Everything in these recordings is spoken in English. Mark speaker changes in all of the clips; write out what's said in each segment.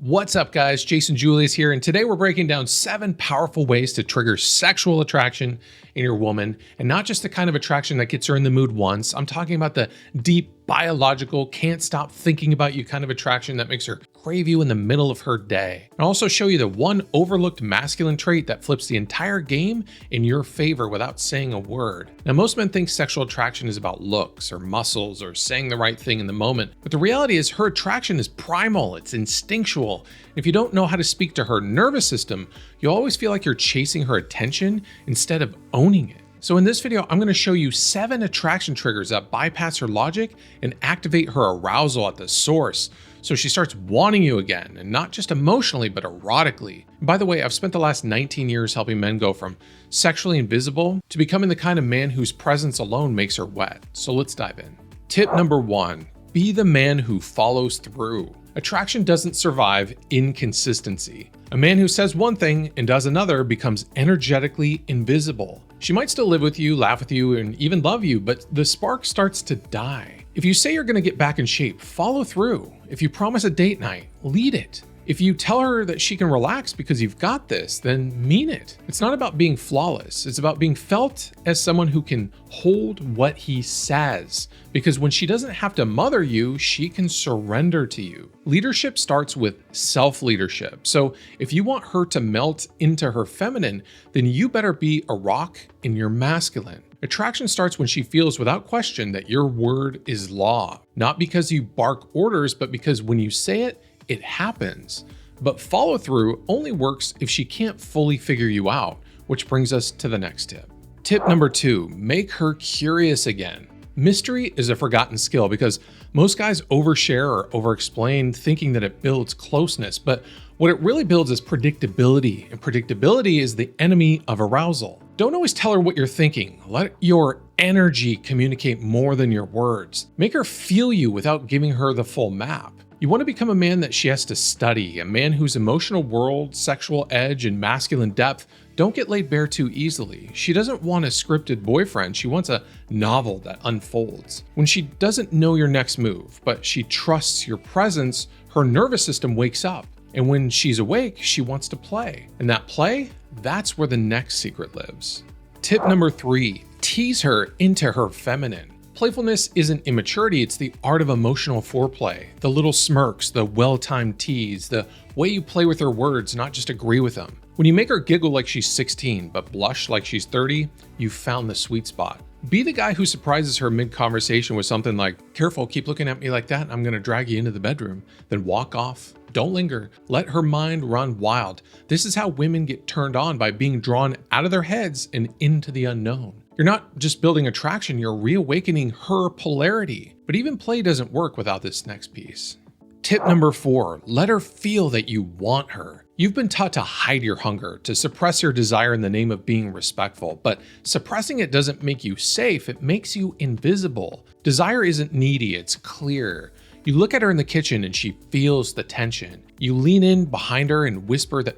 Speaker 1: What's up guys, Jason Julius here, and today we're breaking down 7 powerful ways to trigger sexual attraction in your woman, and not just the kind of attraction that gets her in the mood once. I'm talking about the deep, biological, can't stop thinking about you kind of attraction that makes her crave you in the middle of her day. I'll also show you the one overlooked masculine trait that flips the entire game in your favor without saying a word. Now, most men think sexual attraction is about looks or muscles or saying the right thing in the moment, but the reality is her attraction is primal, it's instinctual. If you don't know how to speak to her nervous system, you'll always feel like you're chasing her attention instead of owning it. So in this video, I'm going to show you 7 attraction triggers that bypass her logic and activate her arousal at the source, so she starts wanting you again, and not just emotionally, but erotically. And by the way, I've spent the last 19 years helping men go from sexually invisible to becoming the kind of man whose presence alone makes her wet. So let's dive in. Tip number 1, be the man who follows through. Attraction doesn't survive inconsistency. A man who says one thing and does another becomes energetically invisible. She might still live with you, laugh with you, and even love you, but the spark starts to die. If you say you're going to get back in shape, follow through. If you promise a date night, lead it. If you tell her that she can relax because you've got this, then mean it. It's not about being flawless. It's about being felt as someone who can hold what he says. Because when she doesn't have to mother you, she can surrender to you. Leadership starts with self-leadership. So if you want her to melt into her feminine, then you better be a rock in your masculine. Attraction starts when she feels without question that your word is law. Not because you bark orders, but because when you say it, it happens. But follow through only works if she can't fully figure you out, which brings us to the next tip. Tip number 2, make her curious again. Mystery is a forgotten skill because most guys overshare or overexplain thinking that it builds closeness, but what it really builds is predictability, and predictability is the enemy of arousal. Don't always tell her what you're thinking. Let your energy communicate more than your words. Make her feel you without giving her the full map. You want to become a man that she has to study, a man whose emotional world, sexual edge, and masculine depth don't get laid bare too easily. She doesn't want a scripted boyfriend, she wants a novel that unfolds. When she doesn't know your next move, but she trusts your presence, her nervous system wakes up. And when she's awake, she wants to play. And that play, that's where the next secret lives. Tip number 3, tease her into her feminine. Playfulness isn't immaturity, it's the art of emotional foreplay. The little smirks, the well-timed tease, the way you play with her words, not just agree with them. When you make her giggle like she's 16, but blush like she's 30, you've found the sweet spot. Be the guy who surprises her mid-conversation with something like, "Careful, keep looking at me like that, I'm gonna drag you into the bedroom." Then walk off. Don't linger. Let her mind run wild. This is how women get turned on, by being drawn out of their heads and into the unknown. You're not just building attraction, you're reawakening her polarity. But even play doesn't work without this next piece. Tip number 4, let her feel that you want her. You've been taught to hide your hunger, to suppress your desire in the name of being respectful, but suppressing it doesn't make you safe, it makes you invisible. Desire isn't needy, it's clear. You look at her in the kitchen and she feels the tension. You lean in behind her and whisper that,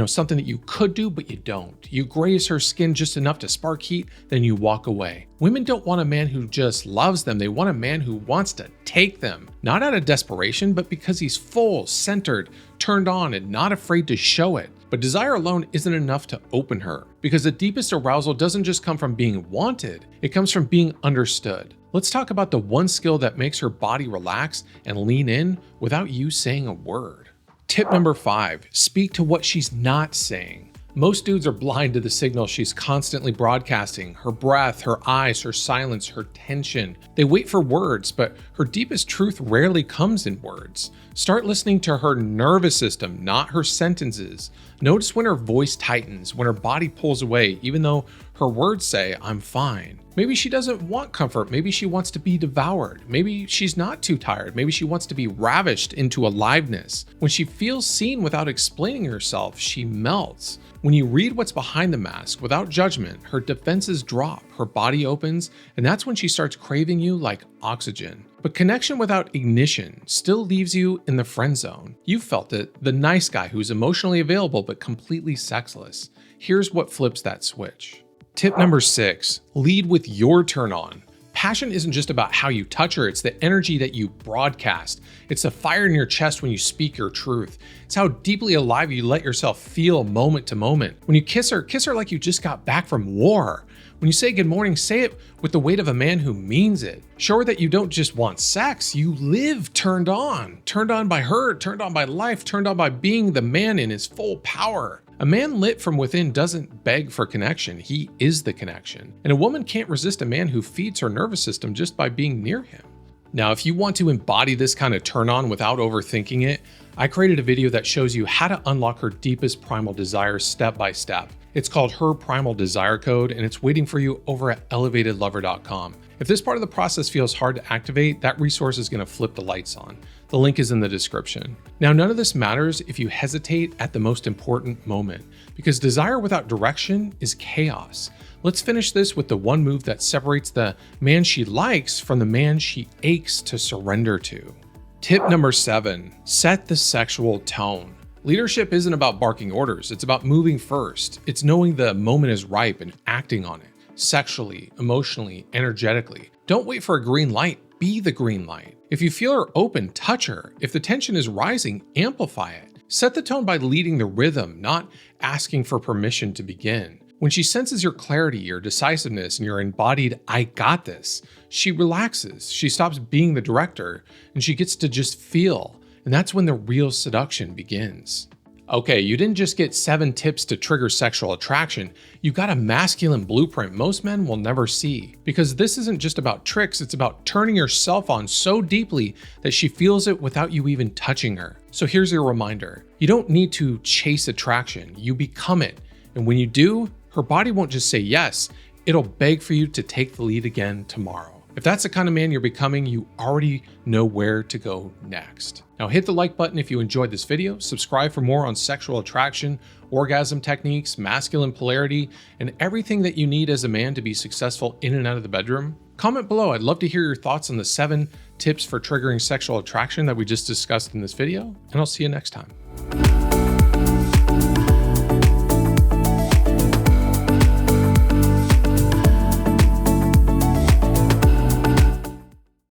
Speaker 1: something that you could do, but you don't. You graze her skin just enough to spark heat, then you walk away. Women don't want a man who just loves them. They want a man who wants to take them. Not out of desperation, but because he's full, centered, turned on, and not afraid to show it. But desire alone isn't enough to open her, because the deepest arousal doesn't just come from being wanted, it comes from being understood. Let's talk about the one skill that makes her body relax and lean in without you saying a word. Tip number 5, speak to what she's not saying. Most dudes are blind to the signal she's constantly broadcasting: her breath, her eyes, her silence, her tension. They wait for words, but her deepest truth rarely comes in words. Start listening to her nervous system, not her sentences. Notice when her voice tightens, when her body pulls away, even though her words say, "I'm fine." Maybe she doesn't want comfort. Maybe she wants to be devoured. Maybe she's not too tired. Maybe she wants to be ravished into aliveness. When she feels seen without explaining herself, she melts. When you read what's behind the mask without judgment, her defenses drop, her body opens, and that's when she starts craving you like oxygen. But connection without ignition still leaves you in the friend zone. You felt it, the nice guy who's emotionally available but completely sexless. Here's what flips that switch. Tip number 6, lead with your turn on. Passion isn't just about how you touch her, it's the energy that you broadcast. It's the fire in your chest when you speak your truth. It's how deeply alive you let yourself feel moment to moment. When you kiss her like you just got back from war. When you say good morning, say it with the weight of a man who means it. Show her that you don't just want sex, you live turned on by her, turned on by life, turned on by being the man in his full power. A man lit from within doesn't beg for connection, he is the connection. And a woman can't resist a man who feeds her nervous system just by being near him. Now, if you want to embody this kind of turn on without overthinking it, I created a video that shows you how to unlock her deepest primal desires step by step. It's called Her Primal Desire Code, and it's waiting for you over at elevatedlover.com. If this part of the process feels hard to activate, that resource is going to flip the lights on. The link is in the description. Now, none of this matters if you hesitate at the most important moment, because desire without direction is chaos. Let's finish this with the one move that separates the man she likes from the man she aches to surrender to. Tip number 7, set the sexual tone. Leadership isn't about barking orders, it's about moving first. It's knowing the moment is ripe and acting on it, sexually, emotionally, energetically. Don't wait for a green light, be the green light. If you feel her open, touch her. If the tension is rising, amplify it. Set the tone by leading the rhythm, not asking for permission to begin. When she senses your clarity, your decisiveness, and your embodied "I got this," she relaxes, she stops being the director, and she gets to just feel. And that's when the real seduction begins. Okay, you didn't just get 7 tips to trigger sexual attraction, you got a masculine blueprint most men will never see. Because this isn't just about tricks, it's about turning yourself on so deeply that she feels it without you even touching her. So here's your reminder. You don't need to chase attraction, you become it. And when you do, her body won't just say yes, it'll beg for you to take the lead again tomorrow. If that's the kind of man you're becoming, you already know where to go next. Now hit the like button if you enjoyed this video, subscribe for more on sexual attraction, orgasm techniques, masculine polarity, and everything that you need as a man to be successful in and out of the bedroom. Comment below, I'd love to hear your thoughts on the 7 tips for triggering sexual attraction that we just discussed in this video, and I'll see you next time.